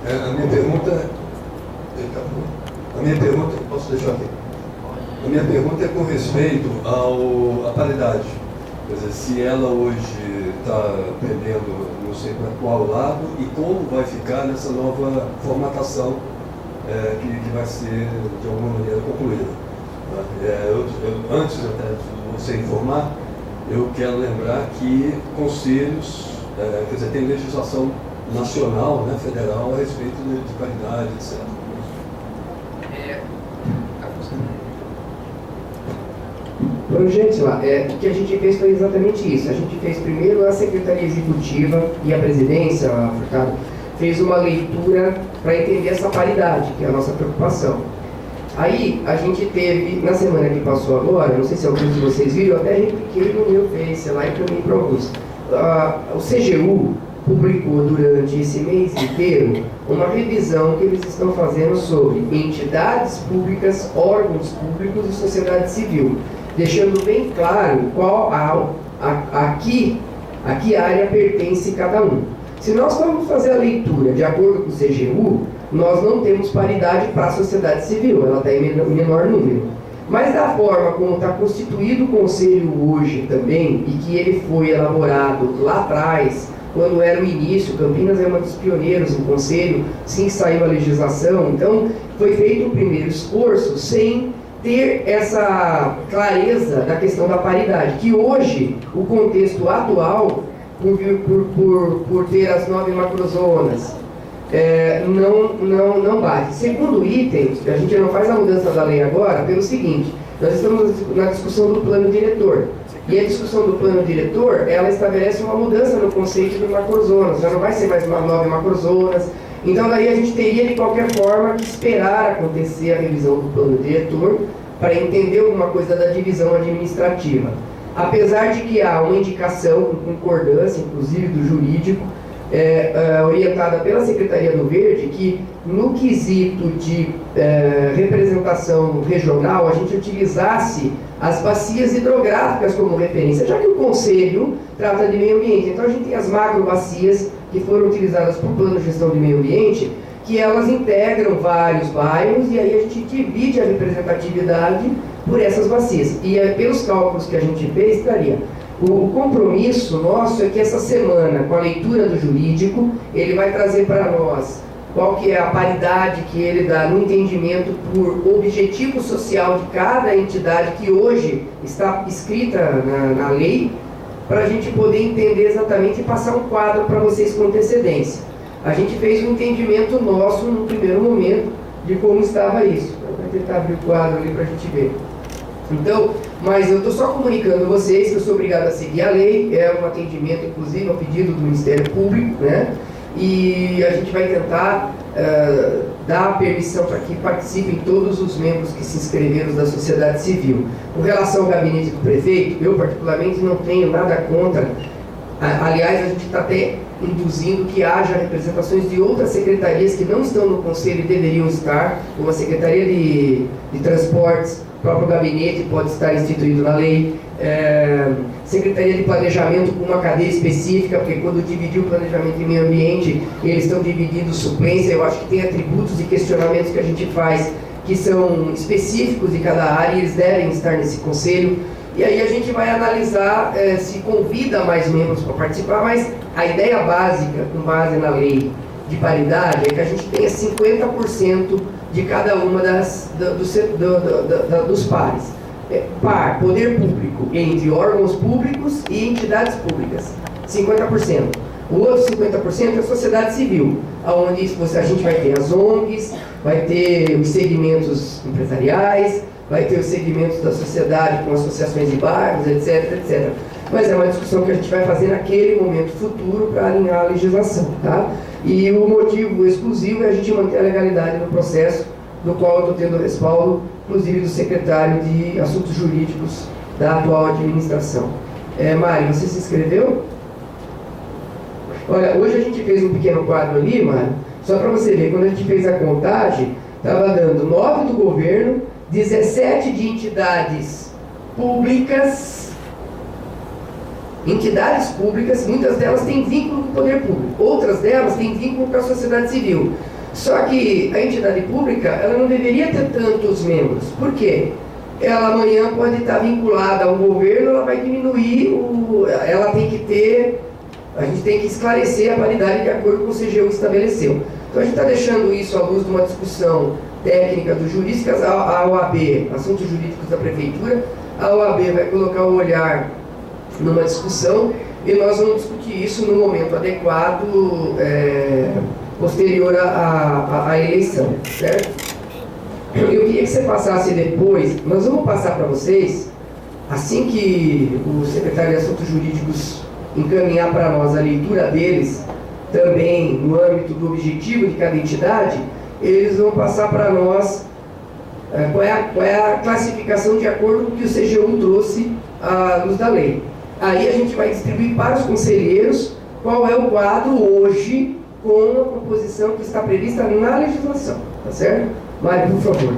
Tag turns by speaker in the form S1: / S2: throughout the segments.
S1: A minha pergunta, posso deixar aqui? A minha pergunta é com respeito à paridade. Quer dizer, se ela hoje está pendendo não sei para qual lado e como vai ficar nessa nova formatação que vai ser de alguma maneira concluída. Antes até de você informar, eu quero lembrar que conselhos, quer dizer, tem legislação nacional, né, federal, a respeito de paridade, etc.
S2: Bom, gente, o que a gente fez foi exatamente isso. A gente fez primeiro a Secretaria Executiva e a Presidência, a Furtado, fez uma leitura para entender essa paridade, que é a nossa preocupação. Aí, a gente teve, na semana que passou agora, não sei se alguns de vocês viram, eu até repliquei no meu Face lá e caminhei para alguns. O CGU publicou durante esse mês inteiro uma revisão que eles estão fazendo sobre entidades públicas, órgãos públicos e sociedade civil, deixando bem claro a que área pertence cada um. Se nós formos fazer a leitura de acordo com o CGU, nós não temos paridade para a sociedade civil, ela está em menor número. Mas da forma como está constituído o Conselho hoje também, e que ele foi elaborado lá atrás, quando era o início, Campinas é uma dos pioneiros no Conselho, sim que saiu a legislação, então foi feito o primeiro esforço sem ter essa clareza da questão da paridade, que hoje, o contexto atual, por ter as 9 macrozonas, não bate. Segundo item, a gente não faz a mudança da lei agora, pelo seguinte, nós estamos na discussão do plano diretor. E a discussão do plano diretor, ela estabelece uma mudança no conceito de macrozonas, já não vai ser mais 9 macrozonas. Então daí a gente teria de qualquer forma que esperar acontecer a revisão do plano diretor para entender alguma coisa da divisão administrativa. Apesar de que há uma indicação com concordância, inclusive do jurídico, orientada pela Secretaria do Verde, que no quesito de representação regional a gente utilizasse as bacias hidrográficas como referência, já que o Conselho trata de meio ambiente. Então a gente tem as macrobacias que foram utilizadas para o Plano de Gestão de Meio Ambiente, que elas integram vários bairros e aí a gente divide a representatividade por essas bacias. E pelos cálculos que a gente fez, estaria. O compromisso nosso é que essa semana, com a leitura do jurídico, ele vai trazer para nós qual que é a paridade que ele dá no entendimento por objetivo social de cada entidade que hoje está escrita na lei, para a gente poder entender exatamente e passar um quadro para vocês com antecedência. A gente fez um entendimento nosso no primeiro momento de como estava isso. Eu vou tentar abrir o quadro ali para a gente ver. Então, mas eu estou só comunicando a vocês que eu sou obrigado a seguir a lei, é um atendimento, inclusive, ao pedido do Ministério Público, né? E a gente vai tentar dar a permissão para que participem todos os membros que se inscreveram da sociedade civil. Com relação ao gabinete do prefeito, eu particularmente não tenho nada contra. Aliás, a gente está até induzindo que haja representações de outras secretarias que não estão no Conselho e deveriam estar, como a Secretaria de Transportes, o próprio gabinete pode estar instituído na lei, Secretaria de Planejamento com uma cadeia específica, porque quando dividiu o planejamento e meio ambiente, eles estão dividindo suplência. Eu acho que tem atributos e questionamentos que a gente faz que são específicos de cada área e eles devem estar nesse conselho. E aí a gente vai analisar se convida mais membros para participar, mas a ideia básica, com base na lei de paridade, é que a gente tenha 50% de cada uma dos pares. Par, poder público, entre órgãos públicos e entidades públicas, 50%. O outro 50% é a sociedade civil, onde a gente vai ter as ONGs, vai ter os segmentos empresariais, vai ter os segmentos da sociedade com associações de bairros, etc, etc. Mas é uma discussão que a gente vai fazer naquele momento futuro para alinhar a legislação, tá? E o motivo exclusivo é a gente manter a legalidade no processo, do qual eu estou tendo respaldo, inclusive do secretário de Assuntos Jurídicos da atual administração. Mário, você se inscreveu? Olha, hoje a gente fez um pequeno quadro ali, Mário, só para você ver, quando a gente fez a contagem, estava dando 9 do governo, 17 de entidades públicas, muitas delas têm vínculo com o poder público, outras delas têm vínculo com a sociedade civil. Só que a entidade pública, ela não deveria ter tantos membros. Por quê? Ela amanhã pode estar vinculada ao governo, ela vai diminuir, ela tem que ter, a gente tem que esclarecer a paridade de acordo com o CGU estabeleceu. Então a gente está deixando isso à luz de uma discussão técnica dos juristas, a OAB, Assuntos Jurídicos da Prefeitura, a OAB vai colocar o olhar numa discussão e nós vamos discutir isso no momento adequado, posterior à eleição, certo? Eu queria que você passasse depois, nós vamos passar para vocês, assim que o secretário de Assuntos Jurídicos encaminhar para nós a leitura deles, também no âmbito do objetivo de cada entidade, eles vão passar para nós qual é a classificação de acordo com o que o CGU trouxe à luz da lei. Aí a gente vai distribuir para os conselheiros qual é o quadro hoje com a composição que está prevista na legislação, tá certo? Mário, por favor.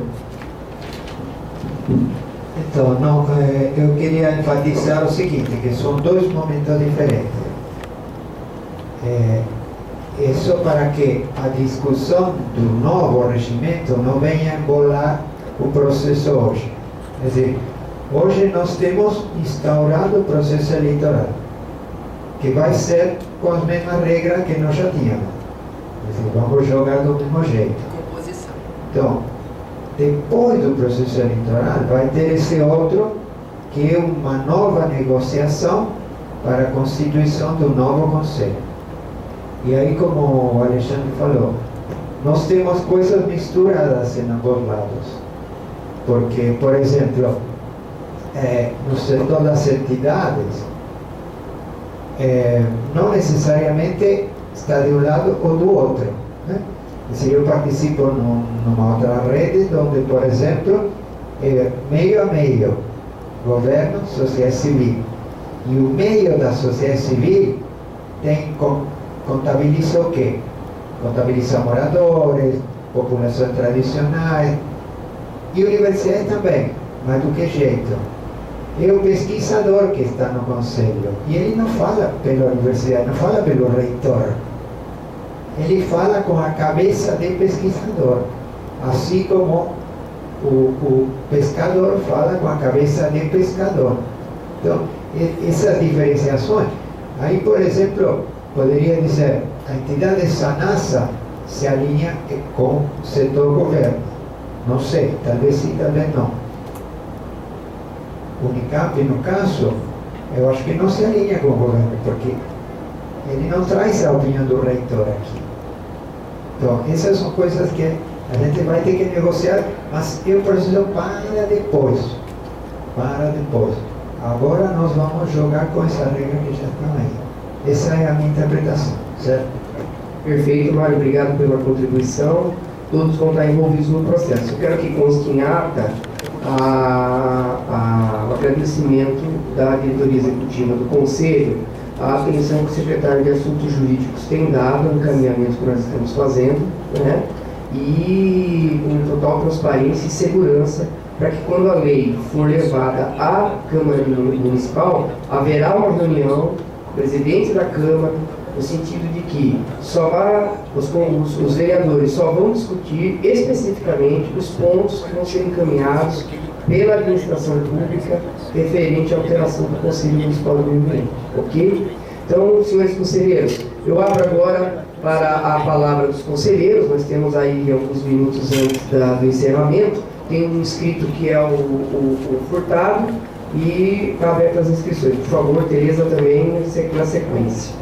S3: Então, não, eu queria enfatizar o seguinte, que são dois momentos diferentes. Isso para que a discussão do novo regimento não venha embolar o processo hoje. Quer dizer, hoje nós temos instaurado o processo eleitoral, que vai ser com as mesmas regras que nós já tínhamos. Quer dizer, vamos jogar do mesmo jeito. Então, depois do processo eleitoral, vai ter esse outro, que é uma nova negociação para a constituição do novo Conselho. E aí, como o Alexandre falou, nós temos coisas misturadas em ambos lados. Porque, por exemplo, no setor das entidades, não necessariamente está de um lado ou do outro, né? Se eu participo numa outra rede, onde, por exemplo, meio a meio, governo, sociedade civil, e o meio da sociedade civil contabiliza o quê? Contabiliza moradores, populações tradicionais, e universidade também, mas do que jeito? É o pesquisador que está no conselho, e ele não fala pela universidade, não fala pelo reitor. Ele fala com a cabeça de pesquisador, assim como o pescador fala com a cabeça de pescador. Então, essas diferenciações, aí, por exemplo, poderia dizer, a entidade SANASA se alinha com o setor governo. Não sei, talvez sim, talvez não. O Unicamp, no caso, eu acho que não se alinha com o governo, porque ele não traz a opinião do reitor aqui. Então, essas são coisas que a gente vai ter que negociar, mas eu preciso para depois. Para depois. Agora nós vamos jogar com essa regra que já está aí. Essa é a minha interpretação, certo?
S2: Perfeito, Mário. Obrigado pela contribuição. Todos vão estar envolvidos no processo. Eu quero que conste em ata o agradecimento da diretoria executiva do Conselho, a atenção que o secretário de Assuntos Jurídicos tem dado ao encaminhamento que nós estamos fazendo, né? E com total transparência e segurança, para que quando a lei for levada à Câmara Municipal, haverá uma reunião com o presidente da Câmara, no sentido de que os vereadores só vão discutir especificamente os pontos que vão ser encaminhados pela administração pública referente à alteração do Conselho Municipal do Meio Ambiente, ok? Então, senhores conselheiros, eu abro agora para a palavra dos conselheiros. Nós temos aí alguns minutos antes do encerramento. Tem um inscrito que é o Furtado, e está aberto as inscrições. Por favor, Tereza também na sequência.